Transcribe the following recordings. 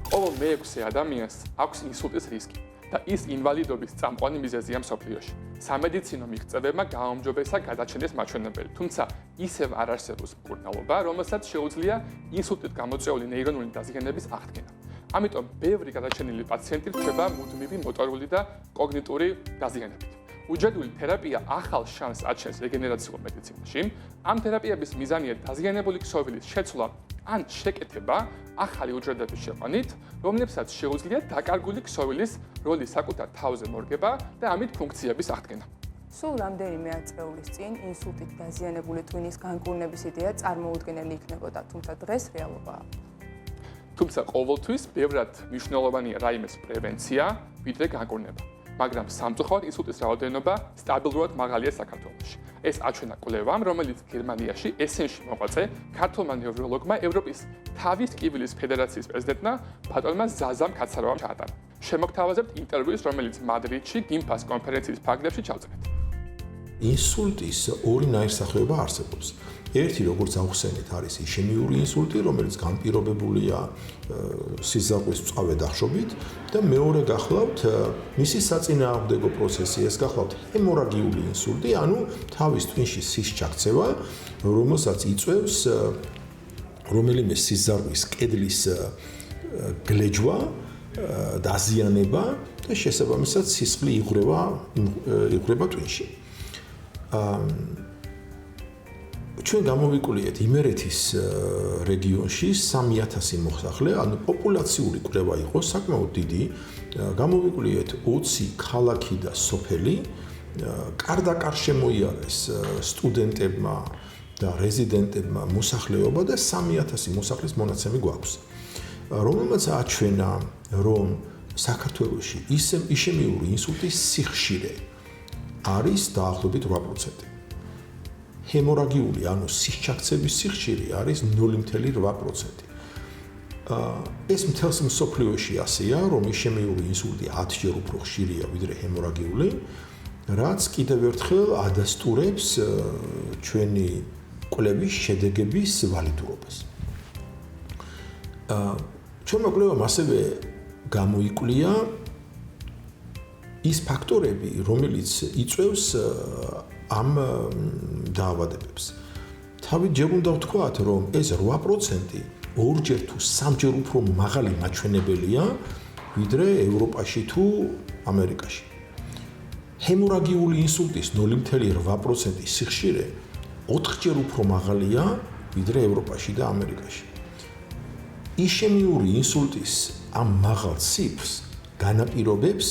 ყოველ მეექვსე ადამიანს აქვს ინსულტის რისკი და ის ინვალიდობის წამყვანი მიზეზია მსოფლიოში. სამედიცინო მიღწევებმა გააუმჯობესა გადაჩენის მაჩვენებელი, თუმცა ისევ არ არსებობს მკურნალობა, რომელსაც შეუძლია ინსულტით გამოწვეული ნეირონული დაზიანების აღდგენა. ამიტომ ბევრი გადაჩენილი პაციენტი რჩება მუდმივი მოტორული და კოგნიტური დაზიანებით. უჯრედული თერაპია ახალ შანსს აჩენს რეგენერაციულ მედიცინაში. ამ თერაპიების მიზანია დაზიანებული ქსოვილის შეცვლა ან შეკეთება ახალი უჯრედების შეყვანით, რომლებსაც შეუძლია დაკარგული ქსოვილის როლი საკუთარ თავზე მორგება და ამით ფუნქციების აღდგენა. სულ რამდენიმე ათწლეულის წინ ინსულტით დაზიანებული ტვინის განკურნების იდეა წარმოუდგენელი იქნებოდა, თუმცა დღეს რეალობაა. თუმცა ყოველთვის ბევრად მნიშვნელოვანია რაიმეს პრევენცია, ვიდრე განკურნება. მაგრამ სამწუხაროდ ინსულტის რაოდენობა სტაბილურად მაღალია საქართველოში. ეს აჩვენა კვლევამ, რომელიც გერმანიაში ესენში მოღვაწე ქართველმა ნევროლოგმა ევროპის თავის ტკივილის ფედერაციის პრეზიდენტმა ბატონმა ზაზამ კაცარავამ ჩაატარა. შემოგთავაზებთ ინტერვიუს, რომელიც მადრიდში გიმფას კონფერენციის ფარგლებში ჩავწერეთ. ინსულტის ორი ნაირსახეობა არსებობს. ერთი, როგორც ავხსენეთ, არის იშემიური ინსულტი, რომელიც განპირობებულია სიზარყვის მწვავე დახრობით და მეორე გახლავთ მისი საწინააღმდეგო პროცესი, ეს გახლავთ ჰემორაგიული ინსულტი, ანუ თავის ტვინში სის ჩაქცევა, რომელსაც იწვევს რომელიმე სიზარყვის კედლის გლეჯვა, დაზიანება და შესაბამისად სისხლი იღვრება ტვინში. ჩვენ გამოვიკულიეთ იმერეთის რეგიონში 3000 მოსახლე, ანუ პოპულაციური კვლევა იყო საკმაოდ დიდი. გამოვიკულიეთ 20 ქალაქი და სოფელი. კარდაკარ შემოიარეს სტუდენტებმა და რეზიდენტებმა მოსახლეობა და 3000 მოსახლის მონაცემი გვაქვს. რომელმაც აჩვენა, რომ საქართველოში იშემიური ინსულტის სიხშირე არის დაახლოებით 8%. ჰემორაგიული, ანუ სისჩაქცევის სიხშირე არის 0.8%. ეს მთელს მსოფლიოში ასეა, რომ იშემიური ინსულტი 10-ჯერ უფრო ხშირია ვიდრე ჰემორაგიული, რაც კიდევ ერთხელ ადასტურებს ჩვენი კვლევის შედეგების ვალიდურობას. ჩვენმა კვლევამ ასევე გამოიკვლია ის ფაქტორები, რომელიც იწვევს ამ დაავადებებს. თავით ჯერ უნდა ვთქვათ, რომ ეს 8% ორჯერ თუ სამჯერ უფრო მაღალი მაჩვენებელია ვიდრე ევროპაში თუ ამერიკაში. ჰემორაგიული ინსულტის 0.8% სიხშირე 4ჯერ უფრო მაღალია ვიდრე ევროპაში და ამერიკაში. იშემიური ინსულტის ამ მაღალ ციფრს განაპირობებს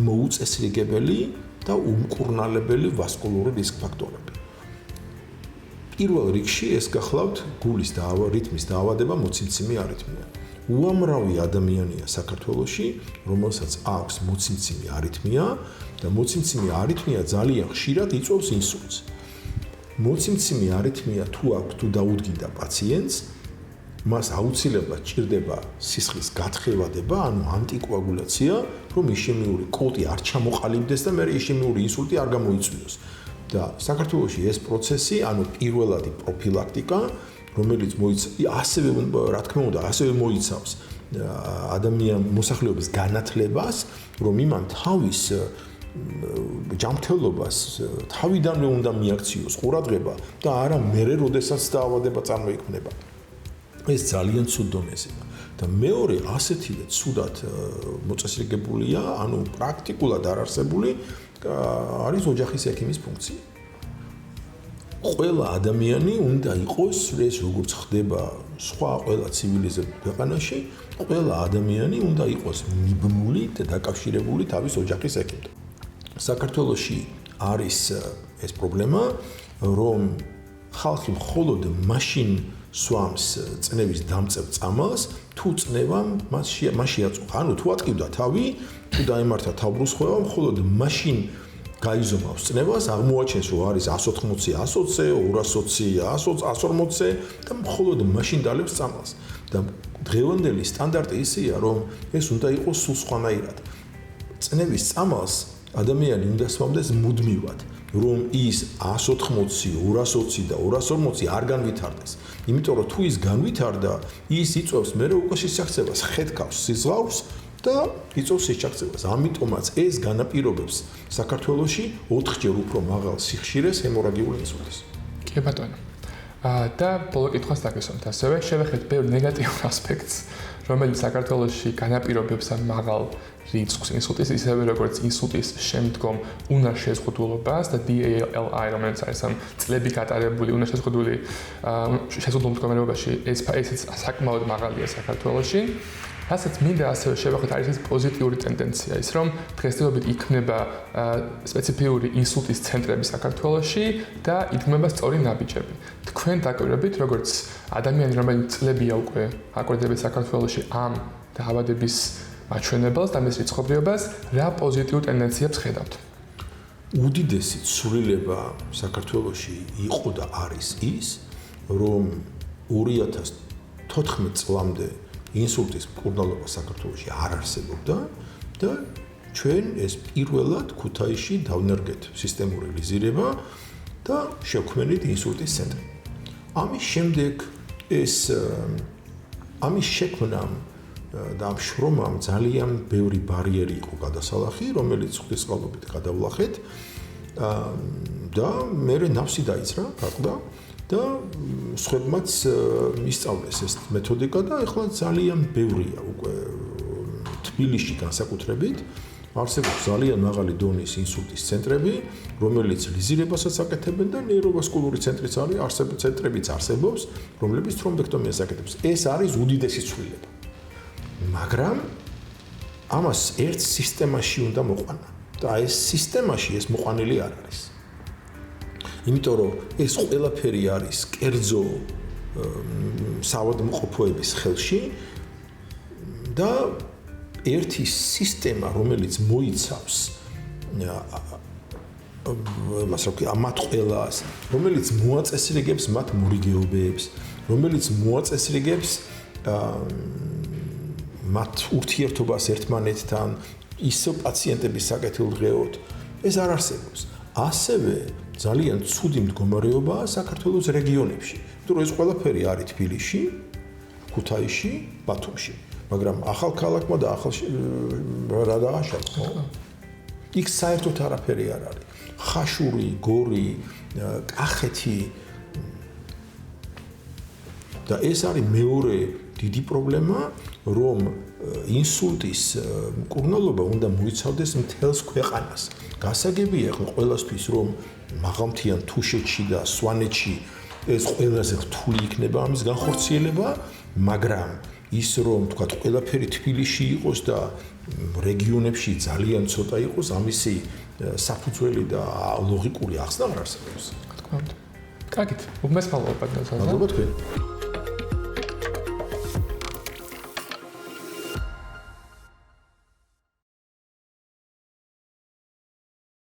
მოუწესრიგებელი და უმკურნალებელი ვასკულური რისკ ფაქტორები. პირველ რიგში ეს გახლავთ გულის რითმის დაავადება, მოციმციმი არითმია. უამრავი ადამიანია საქართველოში, რომელსაც აქვს მოციმციმი არითმია და მოციმციმი არითმია ძალიან ხშირად იწვევს ინსულტს. მოციმციმი არითმია თუ აქვს თუ დაუდგინდა პაციენტს, მას აუცილებლად ჭირდება სისხლის გათხევადება, ანუ ანტიკოაგულაცია, რომ იშემიური კოლტი არ ჩამოყალიბდეს და მე იშემიური ინსულტი არ გამოიწვიოს. და საქართველოში ეს პროცესი, ანუ პირველადი პროფილაქტიკა, რომელიც ასევე რა თქმა უნდა, ასევე მოიცავს მოსახლეობის განათლებას, რომ იმან თავის ჯანმრთელობას თავიდანვე უნდა მიაქციოს ყურადღება და არა მერე, როდესაც დაავადება წარმოიქმნება. ეს ძალიან ცუდ დონეზეა და მეორე ასეთივე ცუდად მოწესრიგებულია, ანუ პრაქტიკულად არ არსებული არის ოჯახის ექიმის ფუნქცია. ყველა ადამიანი უნდა იყოს, ეს როგორც ხდება სხვა ყველა ცივილიზებულ ქვეყანაში, ყველა ადამიანი უნდა იყოს მიბმული და დაკავშირებული თავის ოჯახის ექიმთან. საქართველოში არის ეს პრობლემა, რომ ხალხი მხოლოდ მაშინ სვამს წნევის დამწევ წამალს, თუ წნევამ მას შეაწუხა. ანუ თუ ატკივდა თავი, თუ დაემართა თავბრუსხვევა, მხოლოდ მაშინ გაიზომავს წნევას, აღმოაჩენს, რომ არის 180, 120, 220, 140 და მხოლოდ მაშინ დალევს წამალს. და დღევანდელი სტანდარტი ისეა, რომ ეს უნდა იყოს სულ სხვანაირად. წნევის წამალს ადამიანი უნდა სვამდეს მუდმივად რომ ის 180, 220 და 240 არ განვითარდეს. იმიტომ რომ თუ ის განვითარდა, ის იწვევს მერე უკვე სისაქცევას, ხეთქავს სიზღავს და იწვევს სისაქცევას. ამიტომაც ეს განაპირობებს საქართველოში 4-ჯერ უფრო მაღალ სიხშირეს ჰემორაგიული ინსულტის. კი ბატონო. და ბოლო კითხვას დაგესვამთ ასევე, შევხედეთ ბევრ ნეგატიურ ასპექტს, რომელიც საქართველოში განაპირობებს ამ მაღალ რიცხვს ინსულტის, ისევე როგორც ინსულტის შემდგომ უნარშეზღუდულობას და DALI, რომელიც არის ამ წლები გატარებული უნარშეზღუდული შეზღუდულ მდგომარეობაში, ესეც საკმაოდ მაღალია საქართველოში. რასაც მინდა ასევე შევხედოთ, არის ეს პოზიტიური ტენდენცია, ის რომ დღესდღეობით იქმნება სპეციფიური ინსულტის ცენტრები საქართველოში და იქმნება სწორი ნაბიჯები. თქვენ დაკვირვებით, როგორც ადამიანი, რომელიც წლებია უკვე აკვირდებით საქართველოში ამ დაავადების მაჩვენებელს და მის რიცხობრიობას, რა პოზიტიურ ტენდენციებს ხედავთ? უდიდესი ცვლილება საქართველოში იყო და არის ის, რომ 2014 წლამდე ინსულტის მკურნალობა საქართველოში არ არსებობდა და ჩვენ ეს პირველად ქუთაისში დავნერგეთ სისტემური ლიზირება და შევქმნით ინსულტის ცენტრი. ამის შემდეგ ამის შექმნამ და ამ შრომამ ძალიან ბევრი ბარიერი იყო გადასალახი, რომელიც ღვთისმსხლობით გადავლახეთ და მე ნავსი დაიცრა, გაყდა და სხვებმაც ისწავლეს ეს მეთოდიკა და ახლა ძალიან ბევრია უკვე თბილისში განსაკუთრებით არსებობს ძალიან მაღალი დონის ინსულტის ცენტრები, რომელიც ლიზირებასაც აკეთებენ და ნეიროვასკულური ცენტრიც არის, ცენტრებიც არსებობს, რომლებიც თრომბექტომიას აკეთებს. ეს არის უდიდესი ცვლილება. მაგრამ ამას ერთ სისტემაში უნდა მოყვანა და ეს სისტემაში ეს მოყვანილი არ არის. იმიტომ რომ ეს ყველაფერი არის კერძო საავადმყოფოების ხელში და ერთი სისტემა, რომელიც მოიცავს მათ ყველას, რომელიც მოაწესრიგებს მათ მორიგეობებს, რომელიც მოაწესრიგებს მათ ურთიერთობას ერთმანეთთან, ისო პაციენტების საკეთილდღეოდ, ეს არ არსებობს. ასევე ძალიან ცუდი მდგომარეობაა საქართველოს რეგიონებში. იმიტომ რომ ეს ყველაფერი არის თბილისში, ქუთაისში, ბათუმში. მაგრამ ახალქალაქმა და რა დააშალა? იქ საერთოდ არაფერი არ არის. ხაშური, გორი, კახეთი და ეს არის მეორე დიდი პრობლემა, რომ ინსულტის მკურნალობა უნდა მოიცავდეს მთელს ქვეყანას. გასაგებია ხო ყველასთვის, რომ მაღალმთიან თუშეთში და სვანეთში ეს ყველაზე რთული იქნება ამის განხორციელება, მაგრამ ის რომ თქვა ყველაფერი თბილისში იყოს და რეგიონებში ძალიან ცოტა იყოს, ამისი საფუძველი და ლოგიკური ახსნა არ არსებობს. რა თქმა უნდა. კარგით, უმესმალობა ბატონო. მადლობა თქვენ.